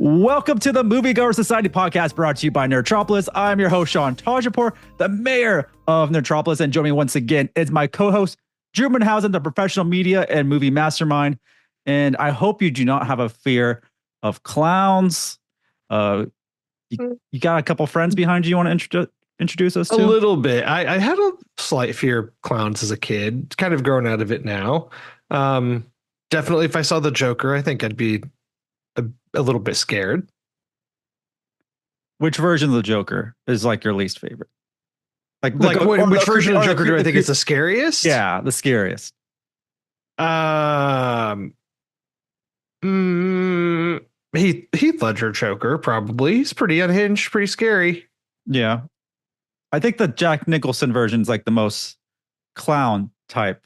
Welcome to the Moviegoers Society podcast brought to you by Nerdtropolis. I'm your host, Sean Tajipour, the mayor of Nerdtropolis. And joining me once again is my co-host, Drew Munhausen, the professional media and movie mastermind. And I hope you do not have a fear of clowns. You got a couple friends behind you want to introduce us to? A little bit. I had a slight fear of clowns as a kid, kind of grown out of it now. Definitely if I saw the Joker, I think I'd be a little bit scared. Which version of the Joker is like your least favorite? Which version of the Joker do I think is the scariest? Yeah, the scariest. Heath Ledger Joker, probably. He's pretty unhinged, pretty scary. Yeah. I think the Jack Nicholson version is like the most clown type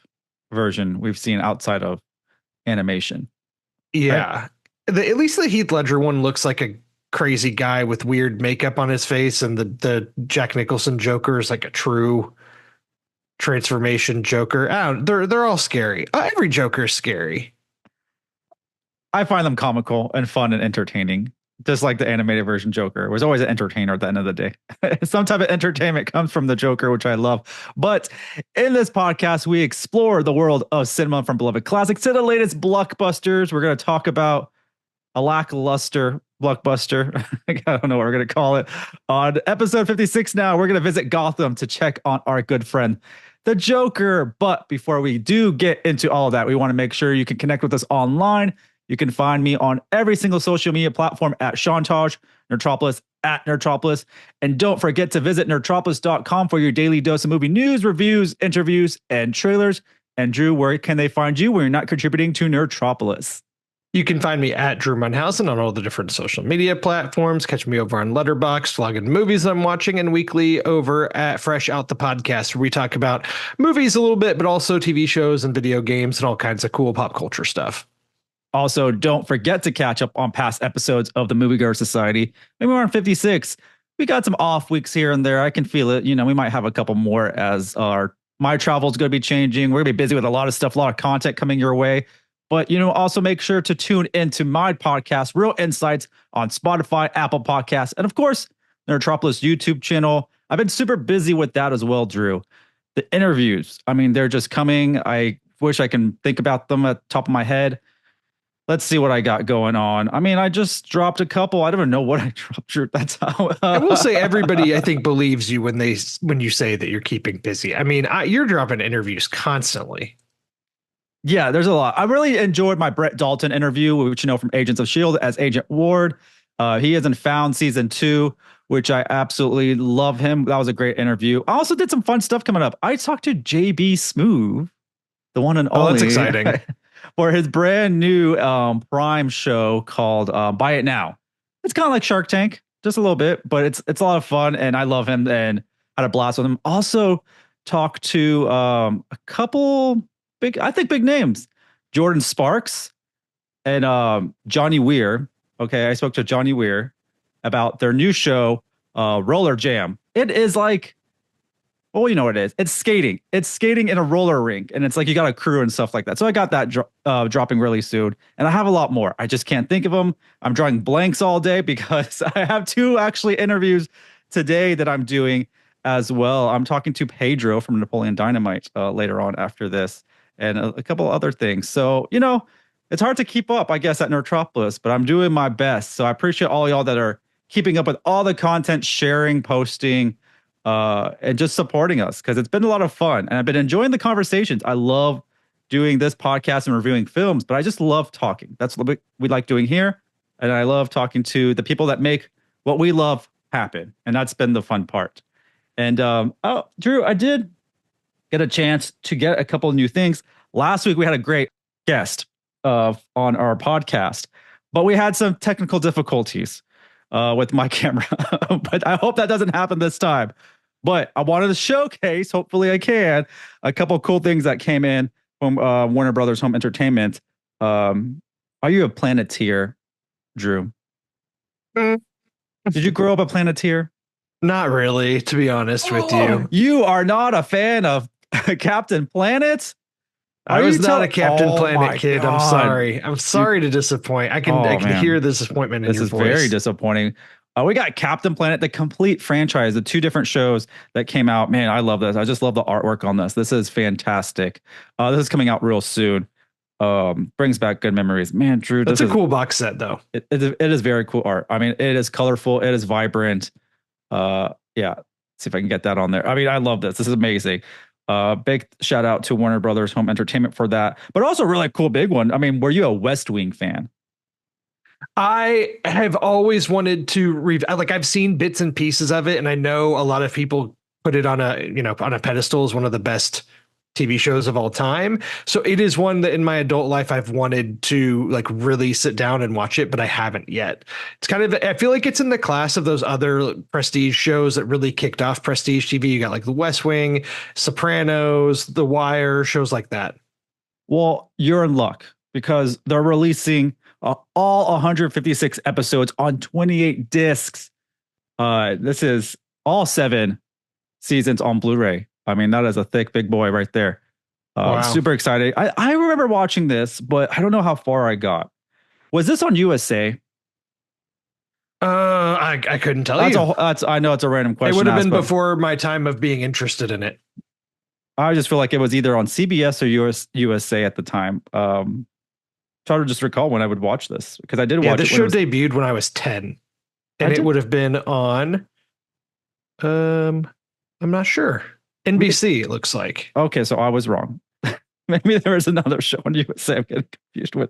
version we've seen outside of animation. Yeah. Right? At least the Heath Ledger one looks like a crazy guy with weird makeup on his face, and the Jack Nicholson Joker is like a true transformation Joker. They're all scary. Every Joker is scary. I find them comical and fun and entertaining. Just like the animated version Joker was always an entertainer at the end of the day. Some type of entertainment comes from the Joker, which I love. But in this podcast, we explore the world of cinema from beloved classics to the latest blockbusters. We're going to talk about a lackluster blockbuster. I don't know what we're going to call it. On episode 56 now, we're going to visit Gotham to check on our good friend, the Joker. But before we do get into all of that, we want to make sure you can connect with us online. You can find me on every single social media platform at Sean Taj, Nerdtropolis at Nerdtropolis. And don't forget to visit nerdtropolis.com for your daily dose of movie news, reviews, interviews, and trailers. And Drew, where can they find you when you're not contributing to Nerdtropolis? You can find me at Drew Munhausen on all the different social media platforms. Catch me over on Letterboxd, vlogging movies I'm watching, and weekly over at Fresh Out the Podcast, where we talk about movies a little bit, but also TV shows and video games and all kinds of cool pop culture stuff. Also, don't forget to catch up on past episodes of the Moviegoers Society. Maybe we're on 56. We got some off weeks here and there. I can feel it. You know, we might have a couple more as my travel is going to be changing. We're going to be busy with a lot of stuff, a lot of content coming your way. But, you know, also make sure to tune into my podcast, Real Insights, on Spotify, Apple Podcasts, and of course, Nerdtropolis YouTube channel. I've been super busy with that as well, Drew. The interviews, I mean, they're just coming. I wish I can think about them at the top of my head. Let's see what I got going on. I mean, I just dropped a couple. I don't even know what I dropped. Drew. That's how. I will say everybody, I think, believes you when you say that you're keeping busy. I mean, you're dropping interviews constantly. Yeah, there's a lot. I really enjoyed my Brett Dalton interview, which you know from Agents of S.H.I.E.L.D. as Agent Ward. He is in Found season 2, which I absolutely love him. That was a great interview. I also did some fun stuff coming up. I talked to JB Smoove, the one and only. Oh, that's exciting. For his brand new Prime show called Buy It Now. It's kind of like Shark Tank, just a little bit, but it's a lot of fun, and I love him and had a blast with him. Also talked to a couple big names, Jordan Sparks and Johnny Weir. Okay, I spoke to Johnny Weir about their new show, Roller Jam. It is like, well, you know what it is. It's skating. It's skating in a roller rink, and it's like you got a crew and stuff like that. So I got that dropping really soon, and I have a lot more. I just can't think of them. I'm drawing blanks all day because I have 2 actually interviews today that I'm doing as well. I'm talking to Pedro from Napoleon Dynamite later on after this, and a couple other things. So, you know, it's hard to keep up, I guess, at Nerdtropolis, but I'm doing my best. So I appreciate all y'all that are keeping up with all the content, sharing, posting, and just supporting us, because it's been a lot of fun. And I've been enjoying the conversations. I love doing this podcast and reviewing films, but I just love talking. That's what we like doing here. And I love talking to the people that make what we love happen. And that's been the fun part. And Drew, I did get a chance to get a couple of new things. Last week, we had a great guest on our podcast, but we had some technical difficulties with my camera. But I hope that doesn't happen this time. But I wanted to showcase, hopefully I can, a couple of cool things that came in from Warner Brothers Home Entertainment. Are you a Planeteer, Drew? Did you grow up a Planeteer? Not really, to be honest with you. You are not a fan of Captain Planet? I was not a Captain Oh Planet my kid. I'm God. sorry. I'm sorry to disappoint. I can Man. hear the disappointment in This your is voice. very disappointing. We got Captain Planet, the complete franchise, the 2 different shows that came out. Man, I love this. I just love the artwork on this. This is fantastic. This is coming out real soon. Brings back good memories. Man, Drew, That's a cool box set, though. It is very cool art. I mean, it is colorful. It is vibrant. Yeah. See if I can get that on there. I mean, I love this. This is amazing. Big shout out to Warner Brothers Home Entertainment for that. But also really cool big one. I mean, were you a West Wing fan? I have always wanted to I've seen bits and pieces of it, and I know a lot of people put it on a pedestal as one of the best TV shows of all time. So it is one that in my adult life I've wanted to like really sit down and watch it, but I haven't yet. It's kind of, I feel like it's in the class of those other prestige shows that really kicked off prestige TV. You got like The West Wing, Sopranos, The Wire, shows like that. Well, you're in luck because they're releasing all 156 episodes on 28 discs. This is all 7 seasons on Blu-ray. I mean, that is a thick big boy right there. Wow. Super excited. I remember watching this, but I don't know how far I got. Was this on USA? I couldn't tell you. I know it's a random question. It would have been before my time of being interested in it. I just feel like it was either on CBS or USA at the time. Try to just recall when I would watch this because I did watch it. This show debuted when I was 10, and it would have been on. I'm not sure. NBC, it looks like. Okay, so I was wrong. Maybe there was another show on USA I'm getting confused with.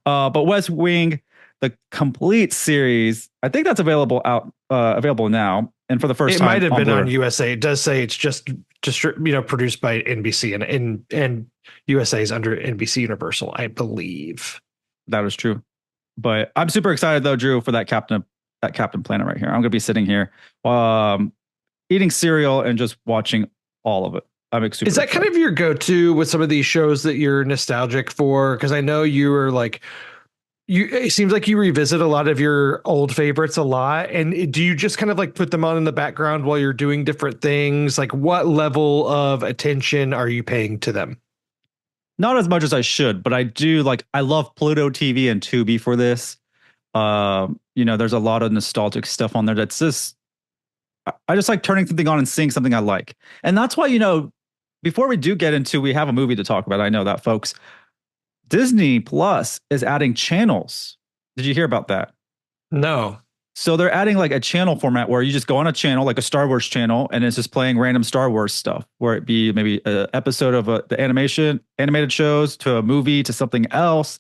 But West Wing, the complete series, I think that's available now. And for the first time, it might have been on USA. It does say it's just produced by NBC and USA is under NBC Universal, I believe. That is true. But I'm super excited though, Drew, for that Captain Planet right here. I'm gonna be sitting here, eating cereal and just watching all of it. I'm super Is that excited. Kind of your go-to with some of these shows that you're nostalgic for? Because I know you were like, it seems like you revisit a lot of your old favorites a lot. And do you just kind of like put them on in the background while you're doing different things? Like what level of attention are you paying to them? Not as much as I should, but I do I love Pluto TV and Tubi for this. There's a lot of nostalgic stuff on there that's just, I just like turning something on and seeing something I like. And that's why, before we do get into, we have a movie to talk about. I know that, folks. Disney Plus is adding channels. Did you hear about that? No. So they're adding like a channel format where you just go on a channel, like a Star Wars channel, and it's just playing random Star Wars stuff, where it be maybe an episode of the animated shows to a movie to something else.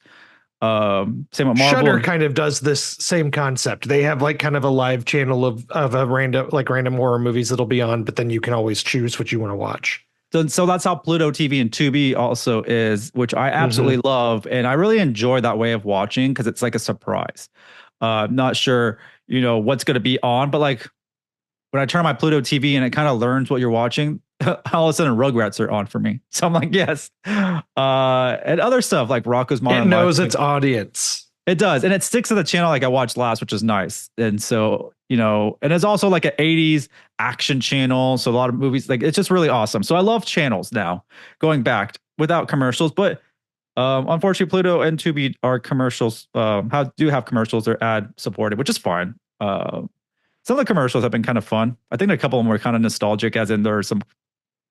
Same with Marvel. Shudder kind of does this same concept. They have like kind of a live channel of a random horror movies that'll be on, but then you can always choose what you want to watch. So that's how Pluto TV and Tubi also is, which I absolutely love. And I really enjoy that way of watching because it's like a surprise. I'm not sure, what's going to be on, but like when I turn my Pluto TV and it kind of learns what you're watching, all of a sudden Rugrats are on for me. So I'm like, yes. And other stuff like Rocko's Modern Life. It knows its audience. It does. And it sticks to the channel like I watched last, which is nice. And so, and it's also like an 80s action channel. So a lot of movies, like it's just really awesome. So I love channels now going back without commercials. But unfortunately, Pluto and Tubi are commercials, do have commercials. They're ad supported, which is fine. Some of the commercials have been kind of fun. I think a couple of them were kind of nostalgic, as in there are some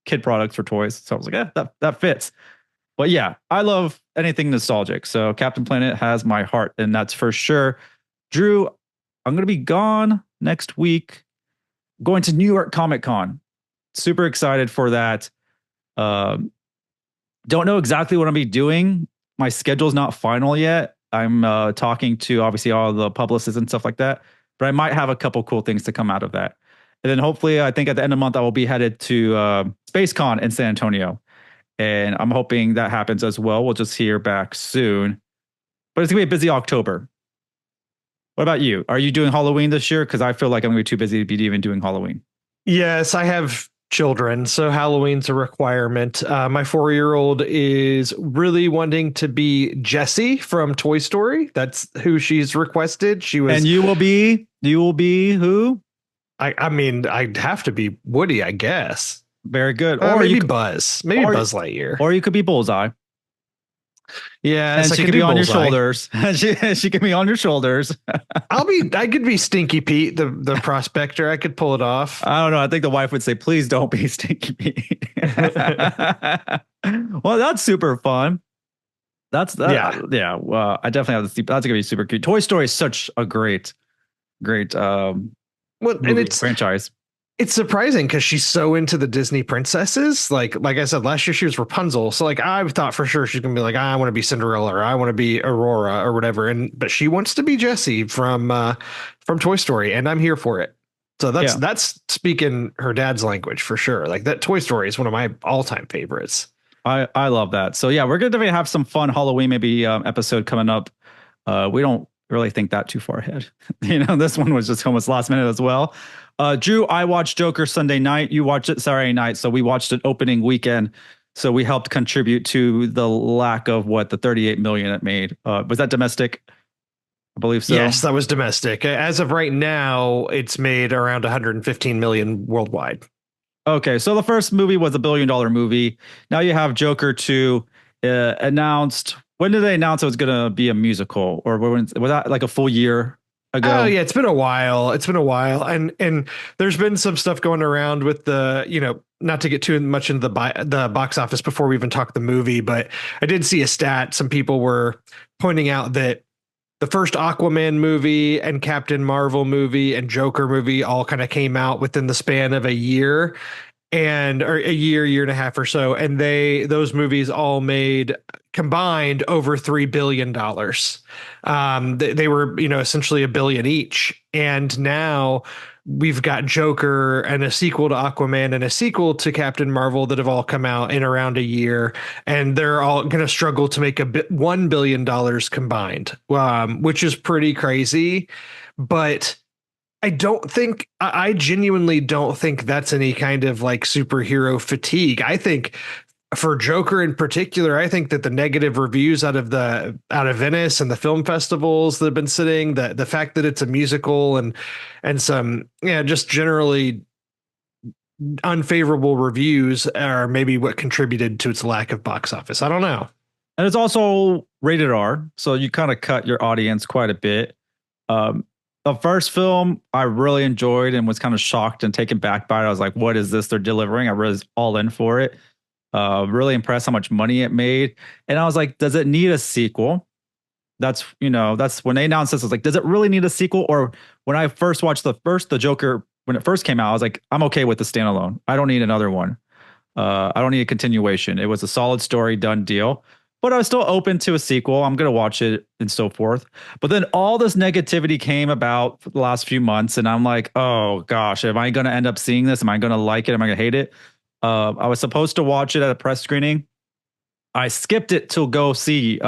kid products for toys. So I was like, that fits. But yeah, I love anything nostalgic. So Captain Planet has my heart, and that's for sure. Drew, I'm going to be gone next week, going to New York Comic Con. Super excited for that. Don't know exactly what I'm going to be doing. My schedule's not final yet. I'm talking to obviously all the publicists and stuff like that, but I might have a couple cool things to come out of that. And then hopefully, I think at the end of the month, I will be headed to SpaceCon in San Antonio. And I'm hoping that happens as well. We'll just hear back soon. But it's going to be a busy October. What about you? Are you doing Halloween this year? Because I feel like I'm going to be too busy to be even doing Halloween. Yes, I have children, so Halloween's a requirement. My 4-year-old is really wanting to be Jessie from Toy Story. That's who she's requested. And you will be who? I mean, I'd have to be Woody, I guess. Very good. Or maybe Buzz. Maybe Buzz Lightyear. Or you could be Bullseye. Yes, And I she could could be do on your Bullseye. shoulders. she could be on your shoulders. I could be Stinky Pete, the prospector. I could pull it off. I don't know. I think the wife would say, please don't be Stinky Pete. Well, that's super fun. That's that. Yeah. Yeah. Well, I definitely have to see. That's gonna be super cute. Toy Story is such a great, great Well, and movie franchise. it's surprising because she's so into the Disney princesses. Like I said, last year she was Rapunzel. So like I thought for sure she's gonna be like, I want to be Cinderella or I want to be Aurora or whatever. But she wants to be Jessie from Toy Story, and I'm here for it. So that's speaking her dad's language for sure. Like that Toy Story is one of my all-time favorites. I love that. So yeah, we're going to have some fun Halloween maybe episode coming up. We don't really think that too far ahead. This one was just almost last minute as well. Drew, I watched Joker Sunday night. You watched it Saturday night. So we watched it opening weekend. So we helped contribute to the lack of the 38 million it made. Was that domestic? I believe so. Yes, that was domestic. As of right now, it's made around 115 million worldwide. Okay, so the first movie was $1 billion movie. Now you have Joker 2 announced. When did they announce it was going to be a musical? Or was that like a full year ago? Oh yeah, it's been a while. And there's been some stuff going around with the, not to get too much into the box office before we even talk the movie, but I did see a stat. Some people were pointing out that the first Aquaman movie and Captain Marvel movie and Joker movie all kind of came out within the span of a year or a year and a half or so. And those movies all made combined over $3 billion. They were, essentially $1 billion each. And now we've got Joker and a sequel to Aquaman and a sequel to Captain Marvel that have all come out in around a year, and they're all going to struggle to make $1 billion combined, which is pretty crazy. But I genuinely don't think that's any kind of like superhero fatigue. I think for Joker in particular, I think that the negative reviews out of Venice and the film festivals that have been sitting, the fact that it's a musical and some, just generally unfavorable reviews are maybe what contributed to its lack of box office. I don't know. And it's also rated R, so you kind of cut your audience quite a bit. The first film I really enjoyed and was kind of shocked and taken back by it. I was like, what is this they're delivering? I was all in for it. Really impressed how much money it made. And I was like, does it need a sequel? That's when they announced this, I was like, does it really need a sequel? Or when I first watched the Joker, when it first came out, I was like, I'm okay with the standalone. I don't need another one. I don't need a continuation. It was a solid story, done deal. But I was still open to a sequel. I'm going to watch it and so forth. But then all this negativity came about for the last few months. And I'm like, oh gosh, am I going to end up seeing this? Am I going to like it? Am I going to hate it? I was supposed to watch it at a press screening. I skipped it to go see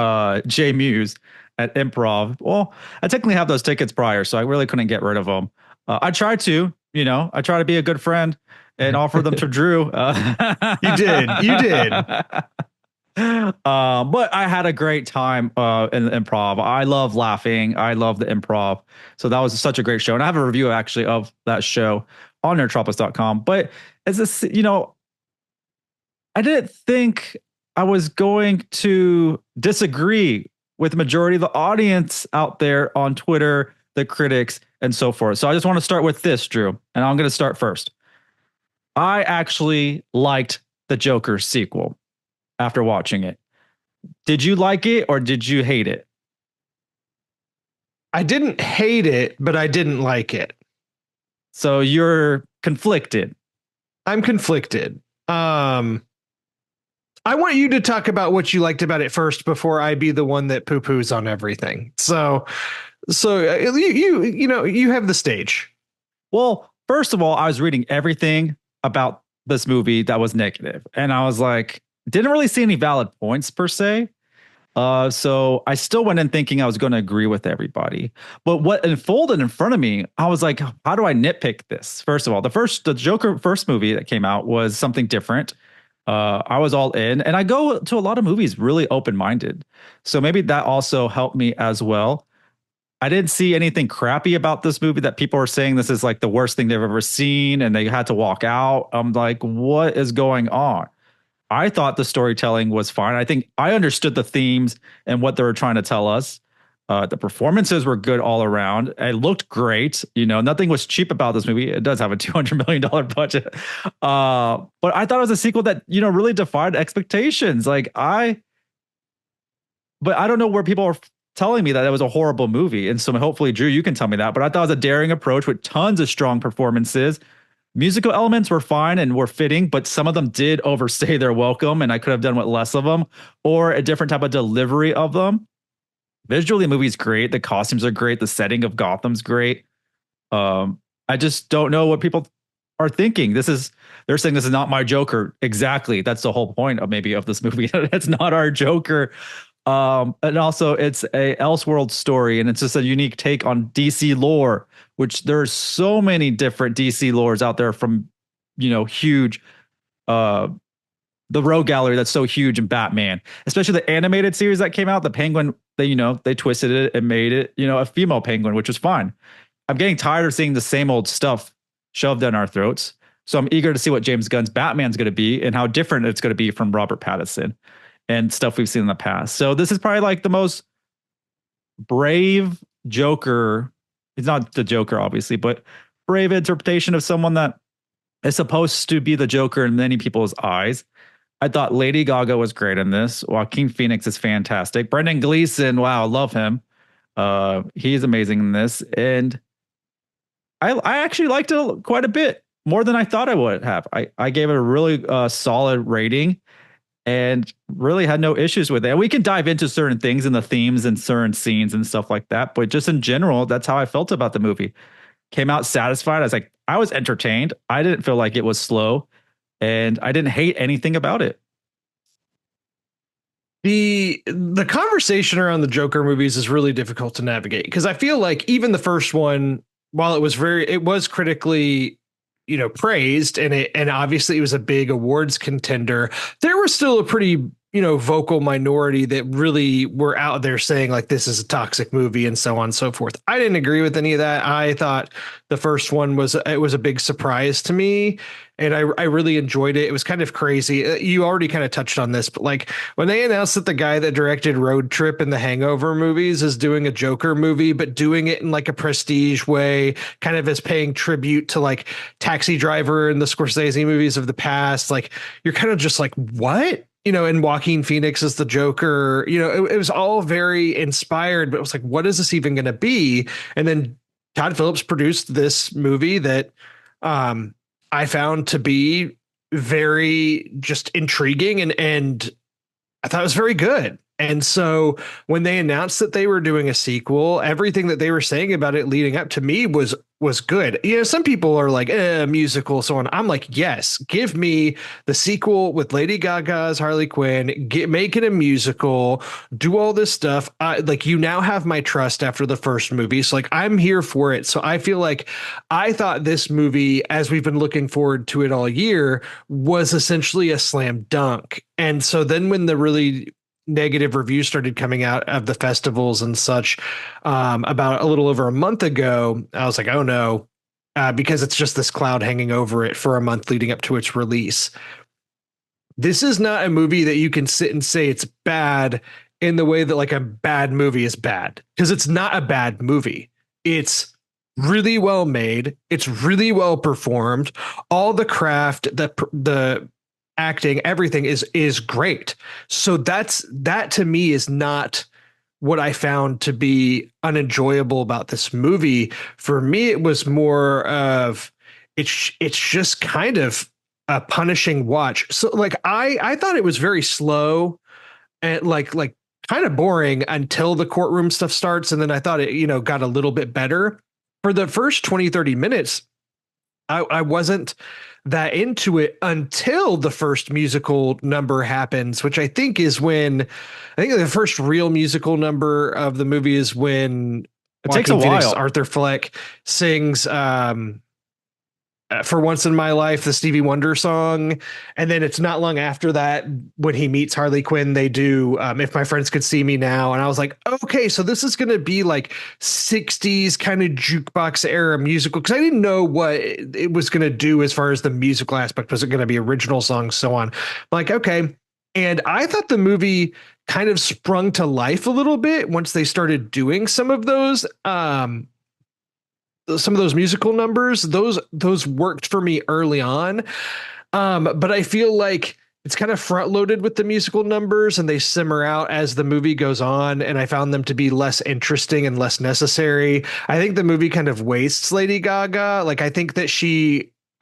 Jay Muse at Improv. Well, I technically have those tickets prior, so I really couldn't get rid of them. I tried to, I try to be a good friend and offer them to Drew. You did. But I had a great time in the Improv. I love laughing. I love the Improv. So that was such a great show. And I have a review actually of that show on nerdtropolis.com. But as this, I didn't think I was going to disagree with the majority of the audience out there on Twitter, the critics, and so forth. So I just want to start with this, Drew, and I'm going to start first. I actually liked the Joker sequel after watching it. Did you like it or did you hate it? I didn't hate it, but I didn't like it. So you're conflicted. I'm conflicted. I want you to talk about what you liked about it first before I be the one that poo-poos on everything. So you have the stage. Well, first of all, I was reading everything about this movie that was negative, and I was like, didn't really see any valid points per se. So I still went in thinking I was going to agree with everybody. But what unfolded in front of me, I was like, how do I nitpick this? First of all, the Joker first movie that came out was something different. I was all in, and I go to a lot of movies really open-minded. So maybe that also helped me as well. I didn't see anything crappy about this movie that people are saying this is like the worst thing they've ever seen and they had to walk out. I'm like, what is going on? I thought the storytelling was fine. I think I understood the themes and what they were trying to tell us. The performances were good all around. It looked great. Nothing was cheap about this movie. It does have a $200 million budget. But I thought it was a sequel that, really defied expectations. But I don't know where people are telling me that it was a horrible movie. And so hopefully, Drew, you can tell me that. But I thought it was a daring approach with tons of strong performances. Musical elements were fine and were fitting, but some of them did overstay their welcome, and I could have done with less of them or a different type of delivery of them. Visually, the movie's great. The costumes are great. The setting of Gotham's great. I just don't know what people are thinking. They're saying this is not my Joker. Exactly. That's the whole point of this movie. It's not our Joker. And also it's a Elseworld story, and it's just a unique take on DC lore, which there's so many different DC lores out there from, huge, the Rogue Gallery that's so huge in Batman, especially the animated series that came out. The Penguin, they twisted it and made it, a female Penguin, which was fine. I'm getting tired of seeing the same old stuff shoved down our throats. So I'm eager to see what James Gunn's Batman's going to be and how different it's going to be from Robert Pattinson and stuff we've seen in the past. So this is probably like the most brave Joker. It's not the Joker, obviously, but brave interpretation of someone that is supposed to be the Joker in many people's eyes. I thought Lady Gaga was great in this. Joaquin Phoenix is fantastic. Brendan Gleeson, wow, I love him. He's amazing in this. And I actually liked it quite a bit, more than I thought I would have. I gave it a really solid rating and really had no issues with it. And we can dive into certain things and the themes and certain scenes and stuff like that. But just in general, that's how I felt about the movie. Came out satisfied. I was entertained. I didn't feel like it was slow, and I didn't hate anything about it. The conversation around the Joker movies is really difficult to navigate, because I feel like even the first one, while it was critically, praised, and obviously it was a big awards contender, there was still a pretty, vocal minority that really were out there saying like, this is a toxic movie and so on and so forth. I didn't agree with any of that. I thought the first one was a big surprise to me, and I really enjoyed it. It was kind of crazy. You already kind of touched on this, but like when they announced that the guy that directed Road Trip and the Hangover movies is doing a Joker movie, but doing it in like a prestige way, kind of as paying tribute to like Taxi Driver and the Scorsese movies of the past, like you're kind of just like, what? And Joaquin Phoenix is the Joker, it was all very inspired, but it was like, what is this even going to be? And then Todd Phillips produced this movie that I found to be very just intriguing, and I thought it was very good. And so when they announced that they were doing a sequel, everything that they were saying about it leading up to me was good. Some people are like, musical, so on. I'm like, yes, give me the sequel with Lady Gaga's Harley Quinn, make it a musical, do all this stuff. You now have my trust after the first movie. So like, I'm here for it. So I feel like I thought this movie, as we've been looking forward to it all year, was essentially a slam dunk. And so then when the really negative reviews started coming out of the festivals and such about a little over a month ago, I was like, oh no, because it's just this cloud hanging over it for a month leading up to its release. This is not a movie that you can sit and say it's bad in the way that like a bad movie is bad, because it's not a bad movie. It's really well made. It's really well performed. All the craft, the acting, everything is great. So that to me is not what I found to be unenjoyable about this movie. For me, it was more of it's just kind of a punishing watch. So like I thought it was very slow and like kind of boring until the courtroom stuff starts, and then I thought it got a little bit better. For the first 20-30 minutes, I wasn't that into it until the first musical number happens, which I think the first real musical number of the movie is when it takes a while. Arthur Fleck sings For Once in My Life, the Stevie Wonder song. And then it's not long after that when he meets Harley Quinn, they do If My Friends Could See Me Now. And I was like, okay, so this is going to be like 60s kind of jukebox era musical. Because I didn't know what it was going to do as far as the musical aspect. Was it going to be original songs, so on? I'm like, okay. And I thought the movie kind of sprung to life a little bit once they started doing some of those musical numbers. Those worked for me early on. But I feel like it's kind of front loaded with the musical numbers and they simmer out as the movie goes on. And I found them to be less interesting and less necessary. I think the movie kind of wastes Lady Gaga. Like, I think that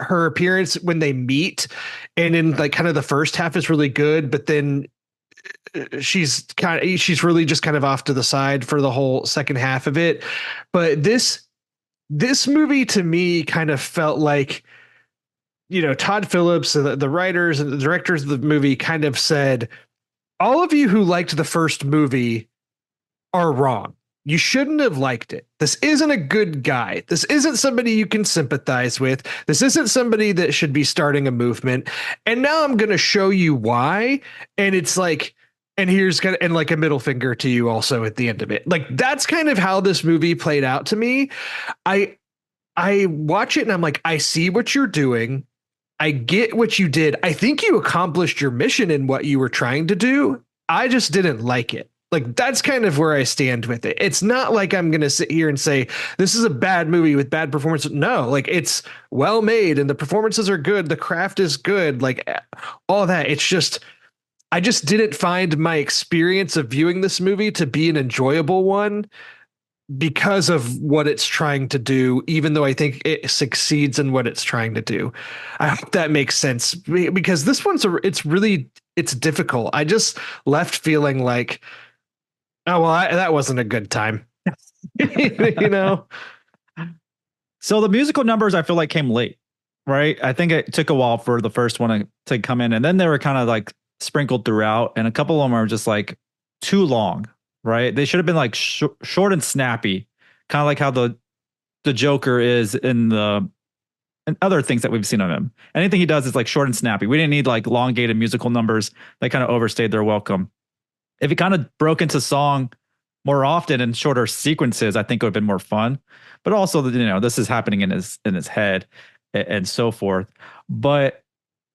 her appearance when they meet and in like kind of the first half is really good, but then she's really just kind of off to the side for the whole second half of it. But this movie to me kind of felt like, Todd Phillips, the writers and the directors of the movie kind of said, all of you who liked the first movie are wrong. You shouldn't have liked it. This isn't a good guy. This isn't somebody you can sympathize with. This isn't somebody that should be starting a movement. And now I'm going to show you why. And it's like, and here's kind of, and like a middle finger to you also at the end of it. Like, that's kind of how this movie played out to me. I watch it and I'm like, I see what you're doing. I get what you did. I think you accomplished your mission in what you were trying to do. I just didn't like it. Like, that's kind of where I stand with it. It's not like I'm going to sit here and say, this is a bad movie with bad performance. No, like, it's well made and the performances are good. The craft is good. Like, all that. It's just, I just didn't find my experience of viewing this movie to be an enjoyable one because of what it's trying to do, even though I think it succeeds in what it's trying to do. I hope that makes sense, because this one's it's difficult. I just left feeling like, oh, well, that wasn't a good time. So the musical numbers, I feel like, came late, right? I think it took a while for the first one to come in, and then they were kind of like sprinkled throughout, and a couple of them are just like too long, right? They should have been like short and snappy, kind of like how the Joker is in other things that we've seen of him. Anything he does is like short and snappy. We didn't need like elongated musical numbers that kind of overstayed their welcome. If he kind of broke into song more often in shorter sequences, I think it would have been more fun. But also, this is happening in his head and so forth. But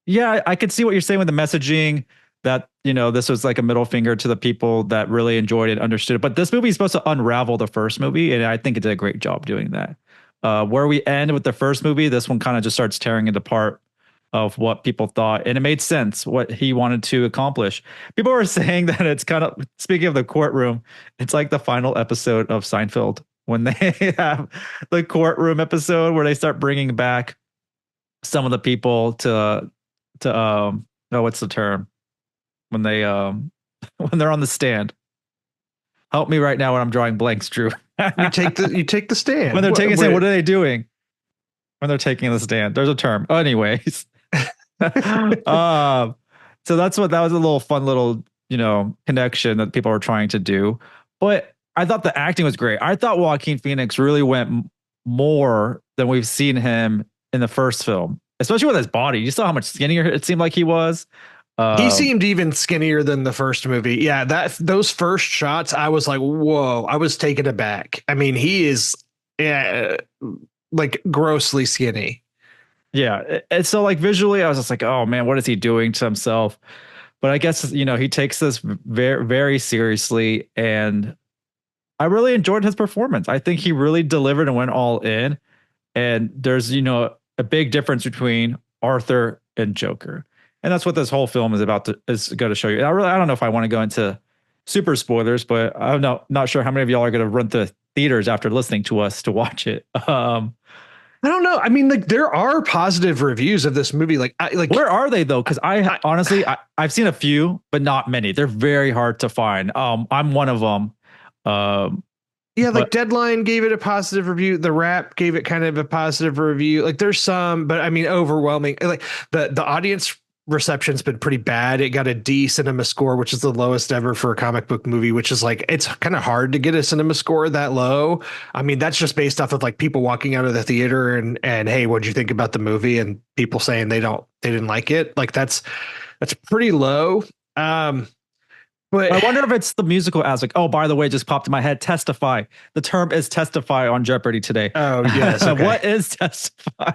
yeah, I could see what you're saying with the messaging, that, this was like a middle finger to the people that really enjoyed it, understood it. But this movie is supposed to unravel the first movie, and I think it did a great job doing that. Where we end with the first movie, this one kind of just starts tearing it apart of what people thought, and it made sense what he wanted to accomplish. People were saying that it's kind of, speaking of the courtroom, it's like the final episode of Seinfeld, when they have the courtroom episode where they start bringing back some of the people to what's the term, when they when they're on the stand. Help me right now when I'm drawing blanks, Drew. You take the stand. When they're taking the stand, what are they doing? When they're taking the stand, there's a term. Anyways. So that was a little fun little, connection that people were trying to do. But I thought the acting was great. I thought Joaquin Phoenix really went more than we've seen him in the first film, especially with his body. You saw how much skinnier it seemed like he was. He seemed even skinnier than the first movie. Yeah, those first shots, I was like, whoa, I was taken aback. I mean, he is like grossly skinny. Yeah. And so like visually, I was just like, oh man, what is he doing to himself? But I guess, he takes this very, very seriously. And I really enjoyed his performance. I think he really delivered and went all in. And there's, a big difference between Arthur and Joker. And that's what this whole film is about is going to show you. And I don't know if I want to go into super spoilers, but I'm not sure how many of y'all are going to run to theaters after listening to us to watch it. I don't know. I mean, like, there are positive reviews of this movie. Like where are they though? Because I honestly, I've seen a few, but not many. They're very hard to find. I'm one of them. Yeah, like Deadline gave it a positive review. The Wrap gave it kind of a positive review. Like, there's some, but I mean, overwhelming. Like the audience reception's been pretty bad. It got a D cinema score, which is the lowest ever for a comic book movie, which is like, it's kind of hard to get a cinema score that low. I mean, that's just based off of like people walking out of the theater and hey, what'd you think about the movie? And people saying they didn't like it. Like that's pretty low. But I wonder if it's the musical aspect. Oh, by the way, just popped in my head. Testify. The term is testify on Jeopardy today. Oh, yes. Okay. What is testify?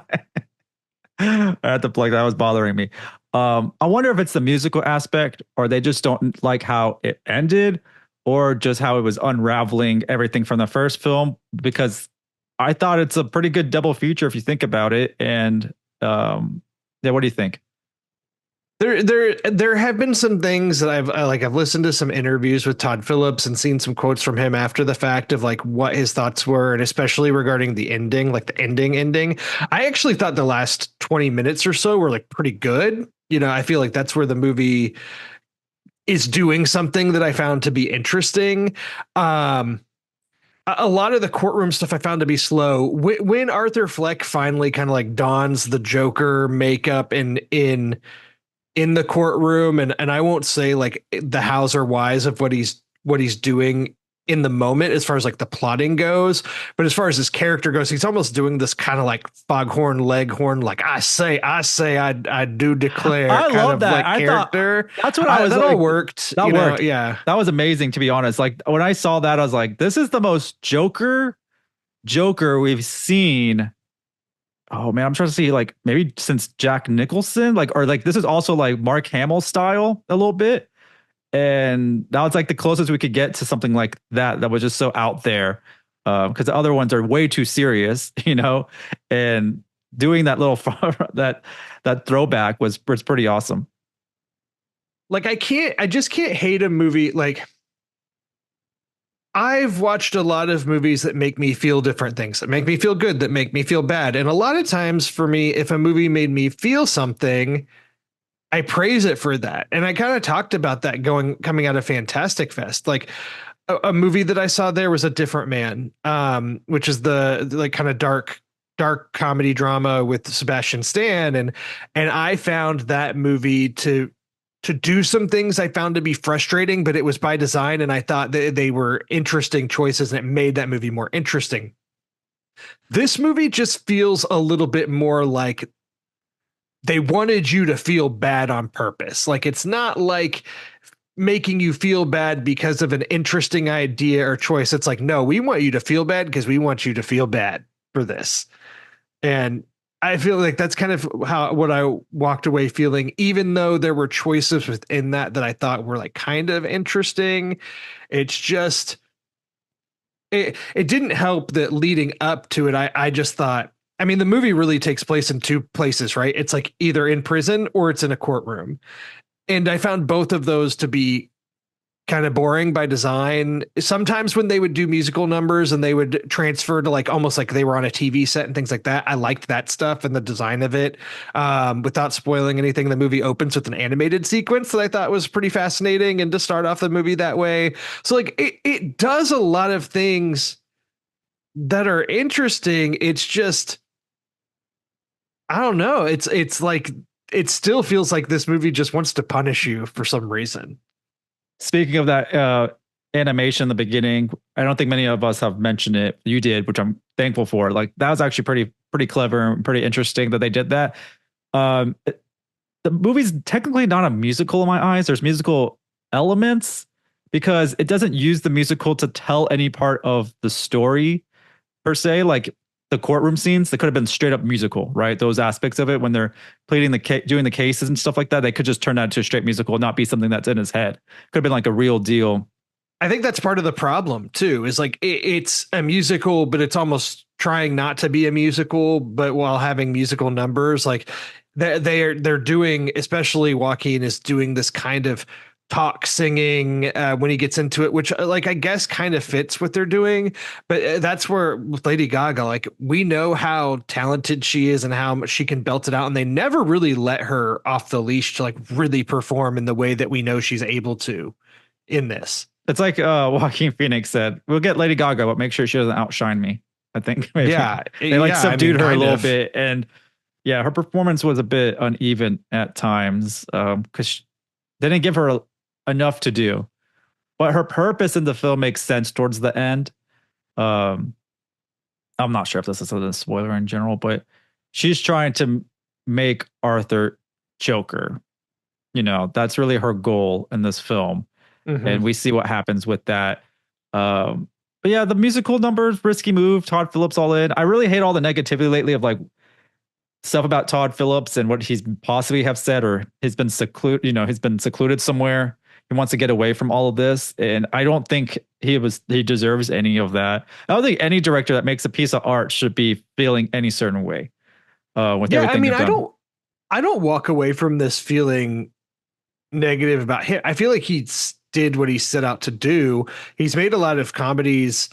I had to plug that. Was bothering me. I wonder if it's the musical aspect, or they just don't like how it ended, or just how it was unraveling everything from the first film. Because I thought it's a pretty good double feature if you think about it. And yeah, what do you think? There have been some things that I've listened to some interviews with Todd Phillips and seen some quotes from him after the fact of like what his thoughts were, and especially regarding the ending, like the ending. I actually thought the last 20 minutes or so were like pretty good. You know, I feel like that's where the movie is doing something that I found to be interesting. A lot of the courtroom stuff I found to be slow. When Arthur Fleck finally kind of like dons the Joker makeup in the courtroom, and I won't say like the hows or whys of what he's doing in the moment as far as like the plotting goes, but as far as his character goes, he's almost doing this kind of like foghorn leghorn, like I do declare. I love that. Like I character. That's what I was. That like, all worked. That worked. Yeah, that was amazing. To be honest, like when I saw that, I was like, "This is the most Joker we've seen." Oh man, I'm trying to see like maybe since Jack Nicholson, like, or like this is also like Mark Hamill style a little bit. And that was like the closest we could get to something like that was just so out there. Because the other ones are way too serious, you know, and doing that little that throwback was pretty awesome. Like I just can't hate a movie. Like I've watched a lot of movies that make me feel different things, that make me feel good, that make me feel bad. And a lot of times for me, if a movie made me feel something, I praise it for that. And I kind of talked about that coming out of Fantastic Fest. Like a movie that I saw there was A Different Man, which is the like kind of dark comedy drama with Sebastian Stan. And I found that movie to do some things I found to be frustrating, but it was by design. And I thought that they were interesting choices and it made that movie more interesting. This movie just feels a little bit more like they wanted you to feel bad on purpose. Like it's not like making you feel bad because of an interesting idea or choice. It's like, no, we want you to feel bad because we want you to feel bad for this. And I feel like that's kind of what I walked away feeling, even though there were choices within that I thought were like kind of interesting. It's just, it didn't help that leading up to it. I just thought, I mean, the movie really takes place in two places, right? It's like either in prison or it's in a courtroom. And I found both of those to be kind of boring by design. Sometimes when they would do musical numbers and they would transfer to like almost like they were on a TV set and things like that, I liked that stuff and the design of it. Without spoiling anything, the movie opens with an animated sequence that I thought was pretty fascinating, and to start off the movie that way. So like it does a lot of things that are interesting. It's just, I don't know. It's like, it still feels like this movie just wants to punish you for some reason. Speaking of that animation in the beginning, I don't think many of us have mentioned it. You did, which I'm thankful for. Like that was actually pretty clever and pretty interesting that they did that. The movie's technically not a musical in my eyes. There's musical elements because it doesn't use the musical to tell any part of the story per se. Like the courtroom scenes, they could have been straight up musical, right? Those aspects of it when they're pleading doing the cases and stuff like that, they could just turn that into a straight musical, not be something that's in his head. Could have been like a real deal. I think that's part of the problem too, is like it's a musical, but it's almost trying not to be a musical, but while having musical numbers. Like they're doing, especially Joaquin is doing this kind of talk singing when he gets into it, which like I guess kind of fits what they're doing. But that's where with Lady Gaga, like we know how talented she is and how much she can belt it out, and they never really let her off the leash to like really perform in the way that we know she's able to in this. It's like Joaquin Phoenix said, we'll get Lady Gaga, but make sure she doesn't outshine me. I think maybe. Yeah, they like subdued her a little bit, and Yeah, her performance was a bit uneven at times because they didn't give her enough to do. But her purpose in the film makes sense towards the end. Um, I'm not sure if this is a spoiler in general, but she's trying to make Arthur Joker. You know, that's really her goal in this film. And Hmm. we see what happens with that. But yeah, the musical numbers, risky move, Todd Phillips all in. I really hate all the negativity lately of like stuff about Todd Phillips and what he's possibly have said or he's been secluded, he's been secluded somewhere. He wants to get away from all of this. And I don't think he deserves any of that. I don't think any director that makes a piece of art should be feeling any certain way with Yeah, I everything mean, they've done. I don't walk away from this feeling negative about him. I feel like did what he set out to do. He's made a lot of comedies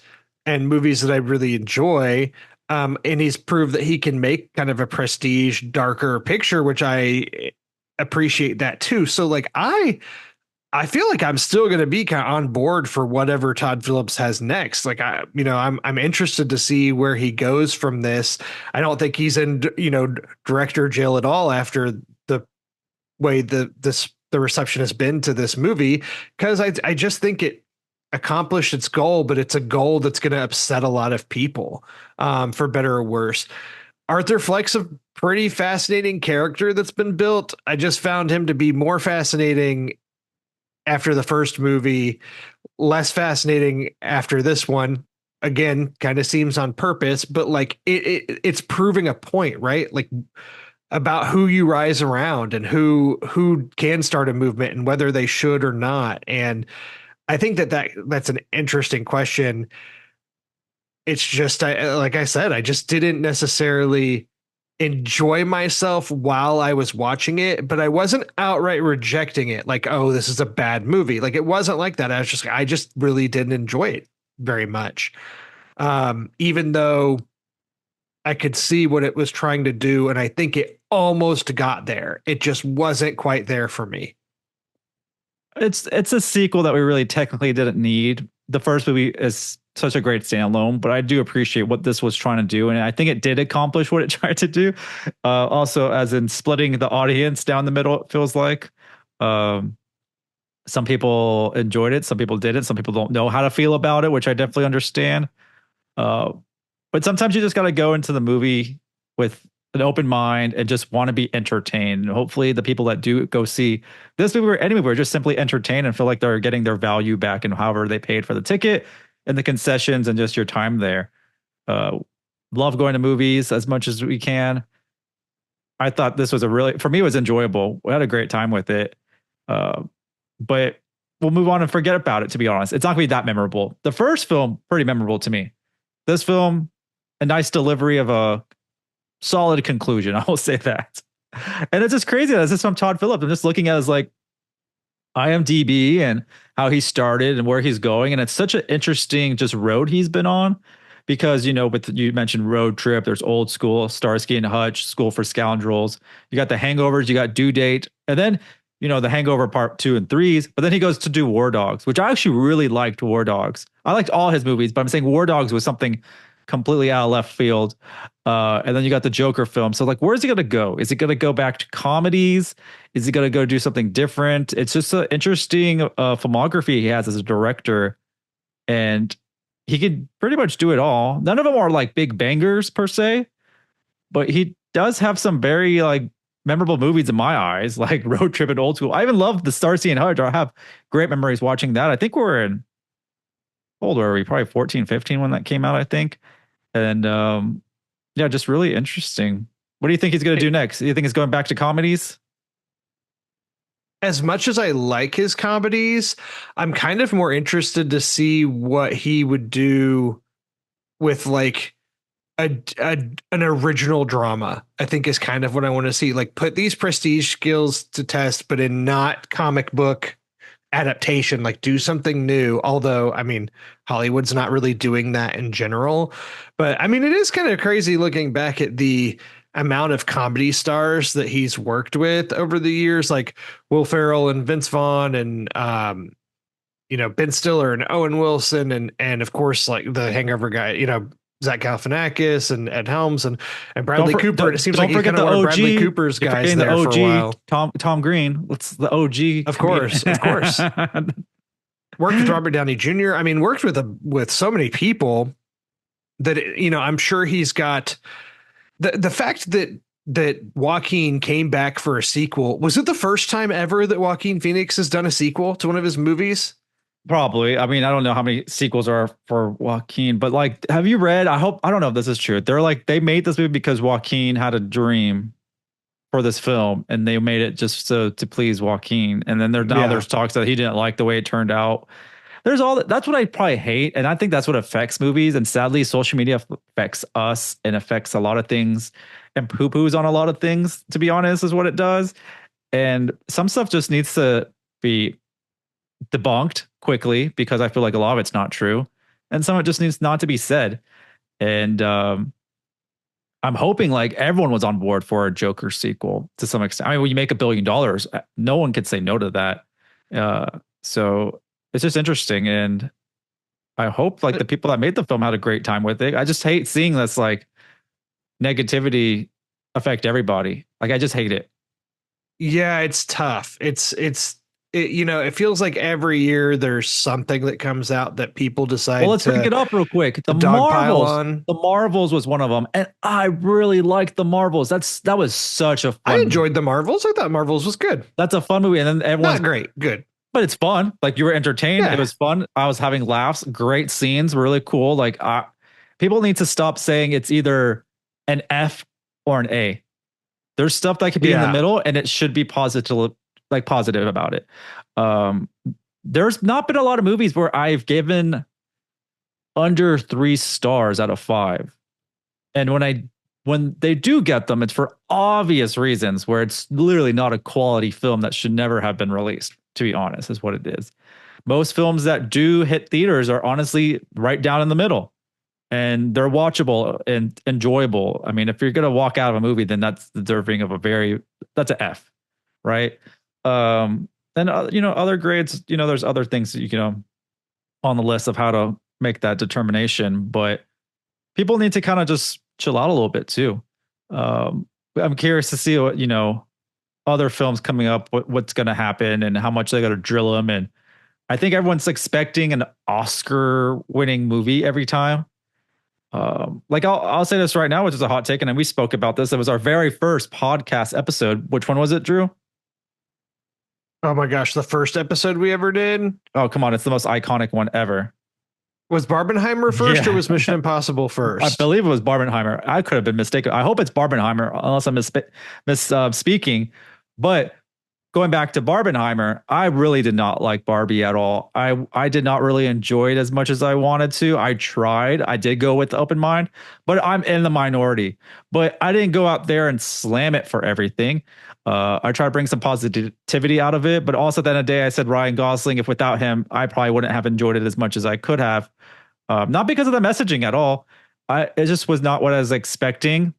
and movies that I really enjoy. And he's proved that he can make kind of a prestige, darker picture, which I appreciate that too. So like I feel like I'm still going to be kind of on board for whatever Todd Phillips has next. Like I'm interested to see where he goes from this. I don't think he's in, director jail at all after the way the reception has been to this movie, because I just think it accomplished its goal, but it's a goal that's going to upset a lot of people, for better or worse. Arthur Fleck's a pretty fascinating character that's been built. I just found him to be more fascinating after the first movie, less fascinating after this one. Again, kind of seems on purpose, but like it's proving a point, right? Like about who you rise around and who can start a movement and whether they should or not. And I think that's an interesting question. It's just like I said, I just didn't necessarily enjoy myself while I was watching it, but I wasn't outright rejecting it like, oh, this is a bad movie. Like it wasn't like that. I just really didn't enjoy it very much. Even though I could see what it was trying to do, and I think it almost got there. It just wasn't quite there for me. It's a sequel that we really technically didn't need. The first movie is such a great standalone, but I do appreciate what this was trying to do, and I think it did accomplish what it tried to do. Also, as in splitting the audience down the middle, it feels like. Um, some people enjoyed it, some people didn't, some people don't know how to feel about it, which I definitely understand. Uh, but sometimes you just got to go into the movie with an open mind and just want to be entertained. And hopefully, the people that do go see this movie or any movie are just simply entertained and feel like they're getting their value back and however they paid for the ticket and the concessions and just your time there. Uh, love going to movies as much as we can. I thought this was for me, it was enjoyable. We had a great time with it. Uh, but we'll move on and forget about it, to be honest. It's not going to be that memorable. The first film, pretty memorable to me. This film, a nice delivery of a solid conclusion. I will say that. And it's just crazy that this is from Todd Phillips. I'm just looking at his like IMDb and how he started and where he's going. And it's such an interesting just road he's been on because, with you mentioned Road Trip, there's Old School, Starsky and Hutch, School for Scoundrels. You got The Hangovers, you got Due Date. And then, The Hangover Part 2 and 3s. But then he goes to do War Dogs, which I actually really liked War Dogs. I liked all his movies, but I'm saying War Dogs was something completely out of left field. And then you got the Joker film. So like, where's he going to go? Is he going to go back to comedies? Is he going to go do something different? It's just an interesting filmography he has as a director. And he could pretty much do it all. None of them are like big bangers per se, but he does have some very like memorable movies in my eyes, like Road Trip and Old School. I even love the Starsky and Hutch. I have great memories watching that. I think we're in, how old were we? Probably 14, 15 when that came out, I think. And yeah, just really interesting. What do you think he's going to do next? Do you think he's going back to comedies? As much as I like his comedies, I'm kind of more interested to see what he would do with like an original drama. I think is kind of what I want to see. Like put these prestige skills to test, but in not comic book adaptation, like do something new. Although, I mean, Hollywood's not really doing that in general. But I mean, it is kind of crazy looking back at the amount of comedy stars that he's worked with over the years, like Will Ferrell and Vince Vaughn and Ben Stiller and Owen Wilson and of course like the Hangover guy, Zach Galifianakis and Ed Helms and Bradley Don't, for, Cooper. And it seems don't like he's forget kind of the one of OG. Bradley Cooper's You're guys forgetting there the for a while. Tom Green. What's the OG? Of course. Worked with Robert Downey Jr. I mean, worked with so many people that, you know, I'm sure he's got the fact that Joaquin came back for a sequel. Was it the first time ever that Joaquin Phoenix has done a sequel to one of his movies? Probably. I mean, I don't know how many sequels are for Joaquin, but like, have you read? I don't know if this is true. They're like, they made this movie because Joaquin had a dream for this film and they made it just so to please Joaquin. And then there's talks that he didn't like the way it turned out. There's all that's what I probably hate. And I think that's what affects movies. And sadly, social media affects us and affects a lot of things and poo-poos on a lot of things, to be honest, is what it does. And some stuff just needs to be debunked quickly because I feel like a lot of it's not true. And some of it just needs not to be said. And I'm hoping like everyone was on board for a Joker sequel to some extent. I mean, when you make $1 billion, no one could say no to that. So it's just interesting. And I hope like the people that made the film had a great time with it. I just hate seeing this like negativity affect everybody. Like, I just hate it. Yeah, it's tough. You know, it feels like every year there's something that comes out that people decide. Well, let's pick it up real quick. The Marvels was one of them, and I really liked the Marvels. That was such a fun. I enjoyed the Marvels. I thought Marvels was good. That's a fun movie, and then everyone's not great, good, but it's fun. Like, you were entertained. Yeah. It was fun. I was having laughs. Great scenes, really cool. Like, people need to stop saying it's either an F or an A. There's stuff that could be in the middle, and it should be positive about it. There's not been a lot of movies where I've given under 3 stars out of 5. And when they do get them, it's for obvious reasons where it's literally not a quality film that should never have been released, to be honest, is what it is. Most films that do hit theaters are honestly right down in the middle. And they're watchable and enjoyable. I mean, if you're going to walk out of a movie, then that's deserving of that's an F, right? And other grades, there's other things that on the list of how to make that determination, but people need to kind of just chill out a little bit too. I'm curious to see what, other films coming up, what's going to happen and how much they got to drill them. And I think everyone's expecting an Oscar winning movie every time. I'll say this right now, which is a hot take, and we spoke about this. It was our very first podcast episode. Which one was it, Drew? Oh my gosh, the first episode we ever did? Oh, come on. It's the most iconic one ever. Was Barbenheimer first or was Mission Impossible first? I believe it was Barbenheimer. I could have been mistaken. I hope it's Barbenheimer, unless I'm misspeaking. But going back to Barbenheimer, I really did not like Barbie at all. I did not really enjoy it as much as I wanted to. I tried. I did go with the open mind, but I'm in the minority. But I didn't go out there and slam it for everything. I tried to bring some positivity out of it, but also at the end of the day, I said Ryan Gosling, if without him, I probably wouldn't have enjoyed it as much as I could have. Not because of the messaging at all. It just was not what I was expecting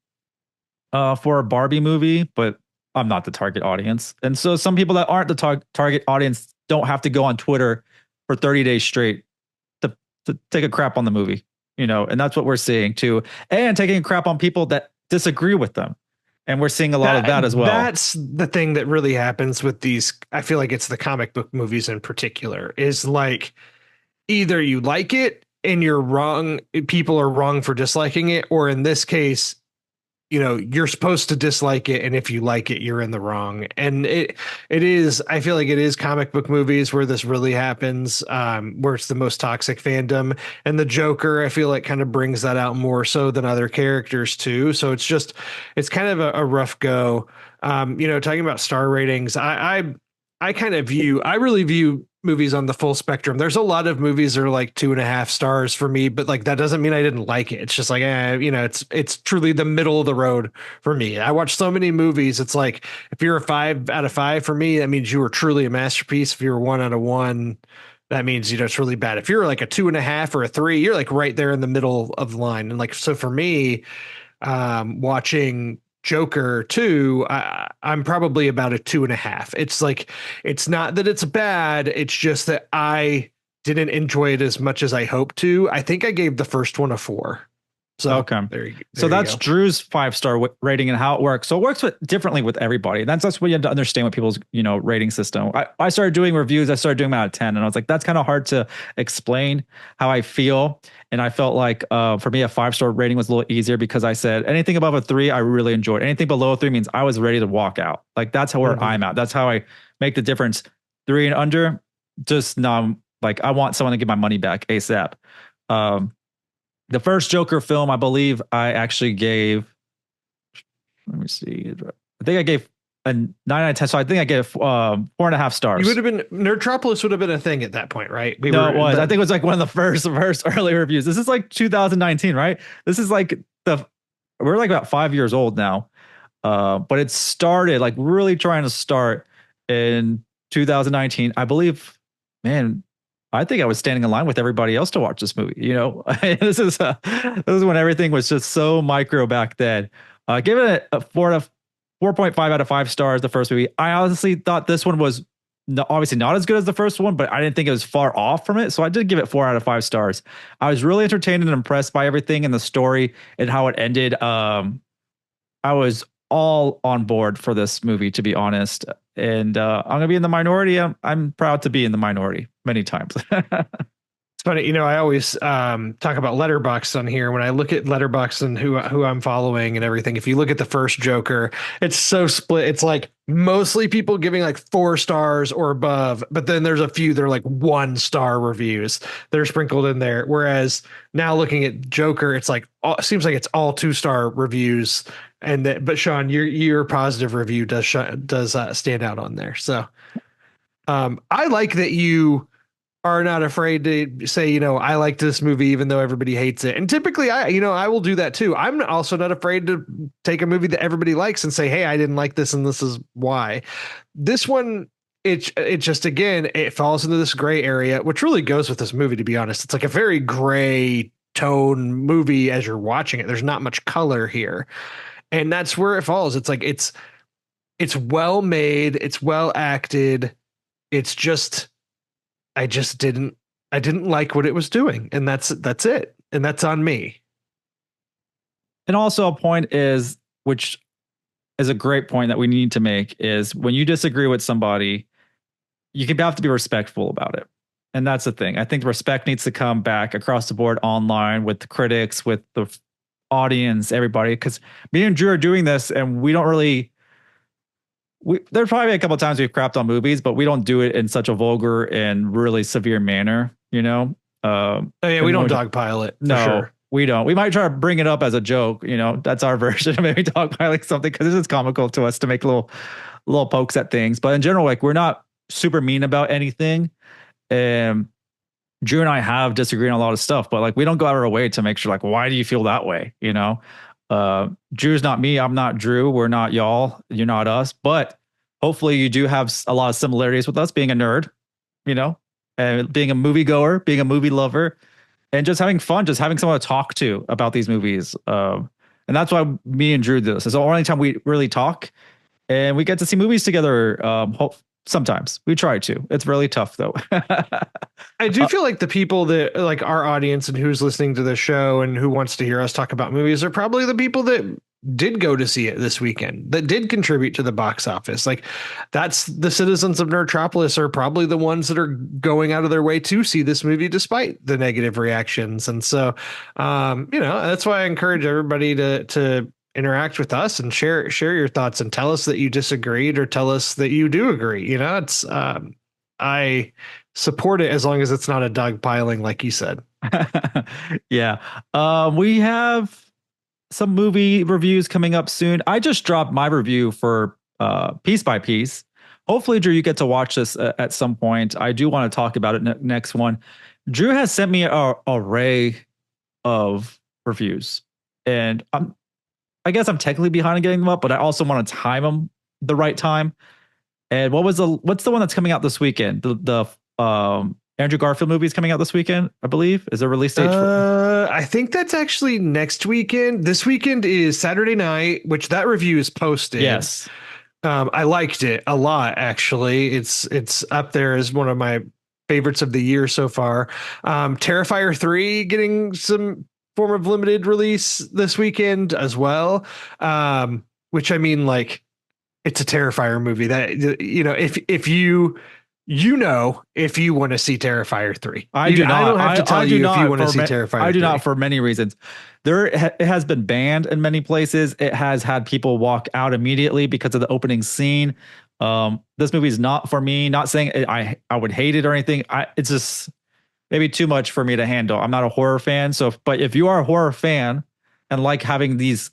for a Barbie movie, but I'm not the target audience. And so some people that aren't the target audience don't have to go on Twitter for 30 days straight to take a crap on the movie, and that's what we're seeing too. And taking a crap on people that disagree with them. And we're seeing a lot of that as well. That's the thing that really happens with these. I feel like it's the comic book movies in particular, is like either you like it and you're wrong. People are wrong for disliking it. Or in this case, you're supposed to dislike it. And if you like it, you're in the wrong. And it is, I feel like it is comic book movies where this really happens, where it's the most toxic fandom. And the Joker, I feel like kind of brings that out more so than other characters too. So it's kind of a rough go. Talking about star ratings, I really view movies on the full spectrum. There's a lot of movies that are like 2.5 stars for me, but like that doesn't mean I didn't like it. It's just like, it's truly the middle of the road for me. I watch so many movies. It's like, if you're a 5 out of 5 for me, that means you were truly a masterpiece. If you're a 1 out of 1, that means, it's really bad. If you're like a 2.5 or a 3, you're like right there in the middle of the line. And like, so for me, watching Joker 2, I'm probably about a 2.5. It's like, it's not that it's bad. It's just that I didn't enjoy it as much as I hoped to. I think I gave the first one a 4. So Okay. there So you that's go. Drew's 5-star rating and how it works. So it works differently with everybody. That's what you have to understand with people's, rating system. I started doing reviews. I started doing them out of 10, and I was like, that's kind of hard to explain how I feel. And I felt like for me, a 5-star rating was a little easier because I said anything above a 3, I really enjoyed. Anything below a 3 means I was ready to walk out. Like that's where I'm at. That's how I make the difference. 3 and under, just like I want someone to give my money back ASAP. The first Joker film, I believe I actually gave, let me see. I think I gave a 9 out of 10. So I think I gave 4.5 stars. You would have been, Nerdtropolis would have been a thing at that point, right? It was. I think it was like one of the first early reviews. This is like 2019, right? This is like we're like about 5 years old now. But it started like really trying to start in 2019. I believe, man, I think I was standing in line with everybody else to watch this movie. This is when everything was just so micro back then. Give it a 4.5 out of 5 stars. The first movie. I honestly thought this one was obviously not as good as the first one, but I didn't think it was far off from it. So I did give it 4 out of 5 stars. I was really entertained and impressed by everything in the story and how it ended. I was all on board for this movie, to be honest. And I'm going to be in the minority. I'm proud to be in the minority many times. It's funny, I always talk about Letterboxd on here. When I look at Letterboxd and who I'm following and everything, if you look at the first Joker, it's so split. It's like mostly people giving like 4 stars or above, but then there's a few that are like 1-star reviews that are sprinkled in there. Whereas now looking at Joker, it's like it seems like it's all 2-star reviews. But Sean, your positive review does stand out on there. So I like that you are not afraid to say, I liked this movie even though everybody hates it. And typically I will do that too. I'm also not afraid to take a movie that everybody likes and say, hey, I didn't like this and this is why. This one, it just, again, it falls into this gray area, which really goes with this movie, to be honest. It's like a very gray tone movie as you're watching it. There's not much color here. And that's where it falls. It's like, it's well made. It's well acted. It's just, I didn't like what it was doing. And that's it. And that's on me. And also a point is, which is a great point that we need to make, is when you disagree with somebody, you have to be respectful about it. And that's the thing. I think respect needs to come back across the board, online, with the critics, with the audience, everybody. Because me and Drew are doing this and we don't really, there's probably a couple of times we've crapped on movies, but we don't do it in such a vulgar and really severe manner, we don't dogpile it. No, sure. We don't. We might try to bring it up as a joke. That's our version of maybe dogpiling something, because this is comical to us to make little pokes at things. But in general, like, we're not super mean about anything. Drew and I have disagreed on a lot of stuff, but like, we don't go out of our way to make sure, like, why do you feel that way? Drew's not me. I'm not Drew. We're not y'all. You're not us. But hopefully you do have a lot of similarities with us, being a nerd, and being a moviegoer, being a movie lover, and just having fun, just having someone to talk to about these movies. And that's why me and Drew do this. It's the only time we really talk, and we get to see movies together. Sometimes we try to. It's really tough, though. I do feel like the people that, like, our audience and who's listening to the show and who wants to hear us talk about movies are probably the people that did go to see it this weekend, that did contribute to the box office. Like, that's the citizens of Nerdtropolis are probably the ones that are going out of their way to see this movie despite the negative reactions. And so, that's why I encourage everybody to interact with us and share your thoughts and tell us that you disagreed or tell us that you do agree. It's I support it as long as it's not a dogpiling, like you said. Yeah. We have some movie reviews coming up soon. I just dropped my review for Piece by Piece. Hopefully, Drew, you get to watch this at some point. I do want to talk about it next one. Drew has sent me an array of reviews, and I guess I'm technically behind on getting them up, but I also want to time them the right time. And what's the one that's coming out this weekend? The Andrew Garfield movie is coming out this weekend, I believe. Is there a release date? I think that's actually next weekend. This weekend is Saturday night, which that review is posted. Yes. I liked it a lot, actually. It's up there as one of my favorites of the year so far. Terrifier 3 getting some form of limited release this weekend as well. Which I mean, like, it's a Terrifier movie that, if you want to see Terrifier 3. I do not. I don't have to tell you if you want to see Terrifier 3. I do not, for many reasons. It has been banned in many places. It has had people walk out immediately because of the opening scene. This movie is not for me. Not saying I would hate it or anything. It's just maybe too much for me to handle. I'm not a horror fan. But if you are a horror fan and like having these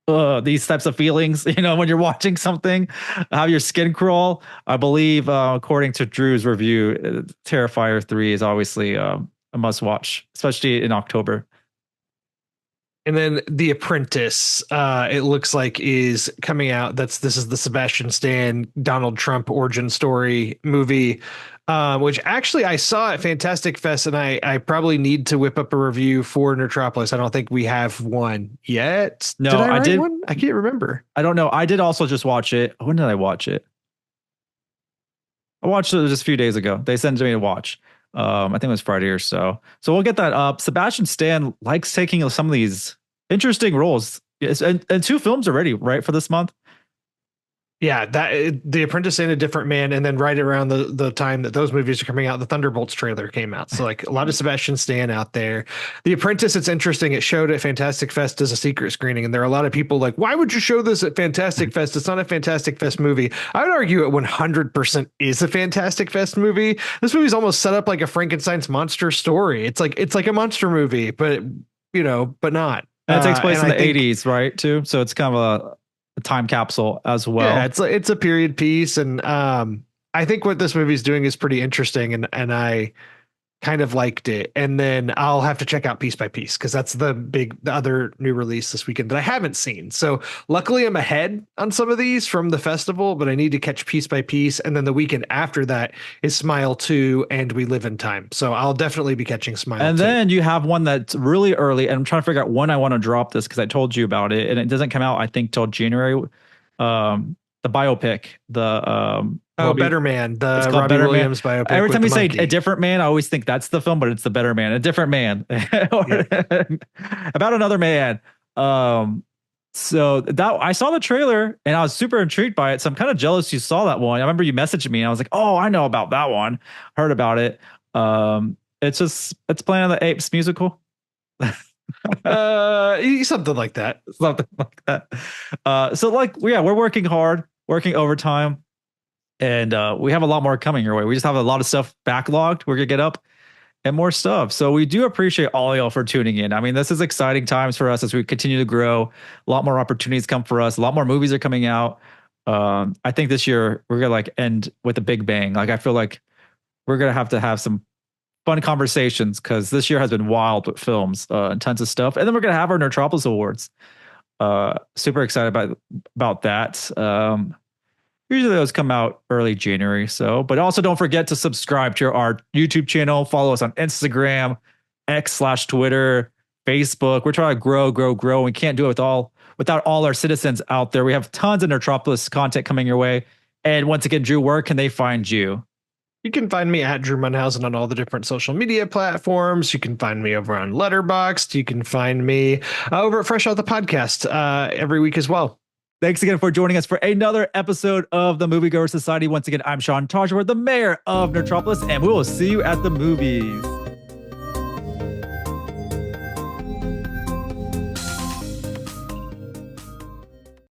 types of feelings, when you're watching something, have your skin crawl, I believe, according to Drew's review, Terrifier 3 is obviously a must watch, especially in October. And then The Apprentice, it looks like, is coming out. This is the Sebastian Stan Donald Trump origin story movie, which actually I saw at Fantastic Fest, and I probably need to whip up a review for Nerdtropolis. I don't think we have one yet. No, did I did one? I can't remember. I don't know. I did also just watch it. When did I watch it? I watched it just a few days ago. They sent it to me to watch. I think it was Friday or so. So we'll get that up. Sebastian Stan likes taking some of these interesting roles. Yes, and 2 films already, right, for this month? Yeah, The Apprentice and A Different Man, and then right around the time that those movies are coming out, the Thunderbolts trailer came out. So like a lot of Sebastian Stan out there. The Apprentice, it's interesting. It showed at Fantastic Fest as a secret screening, and there are a lot of people like, why would you show this at Fantastic Fest? It's not a Fantastic Fest movie. I would argue it 100% is a Fantastic Fest movie. This movie's almost set up like a Frankenstein's monster story. It's like a monster movie, but but not. And it takes place in the 80s, right? Too. So it's kind of a time capsule as well. Yeah, it's a period piece, and I think what this movie is doing is pretty interesting, and I kind of liked it. And then I'll have to check out Piece by Piece, because that's the other new release this weekend that I haven't seen. So luckily I'm ahead on some of these from the festival, but I need to catch Piece by Piece. And then the weekend after that is Smile 2 and We Live in Time. So I'll definitely be catching Smile 2. And then you have one that's really early, and I'm trying to figure out when I want to drop this, because I told you about it, and it doesn't come out, I think, till January. The biopic, Better Man, the Robbie Better Williams Man. biopic. Every time we say monkey. A Different Man, I always think that's the film, but it's The Better Man. A Different Man. About another man. So that I saw the trailer and I was super intrigued by it. So I'm kind of jealous you saw that one. I remember you messaged me and I was like, oh, I know about that one. Heard about it. It's Planet of the Apes musical. Something like that. So we're working hard, working overtime, and we have a lot more coming your way. We just have a lot of stuff backlogged. We're gonna get up and more stuff. So we do appreciate all y'all for tuning in. I mean, this is exciting times for us as we continue to grow. A lot more opportunities come for us. A lot more movies are coming out. I think this year we're gonna end with a big bang. I feel like we're gonna have some fun conversations, because this year has been wild with films, and tons of stuff. And then we're gonna have our Nerdtropolis Awards. Super excited about that. Usually those come out early January. But also don't forget to subscribe to our YouTube channel. Follow us on Instagram, X/Twitter, Facebook. We're trying to grow. We can't do it without all our citizens out there. We have tons of Nerdtropolis content coming your way. And once again, Drew, where can they find you? You can find me at Drew Munhausen on all the different social media platforms. You can find me over on Letterboxd. You can find me over at Fresh Out the Podcast every week as well. Thanks again for joining us for another episode of the Moviegoers Society. Once again, I'm Sean Tajipour, the mayor of Nerdtropolis, and we will see you at the movies.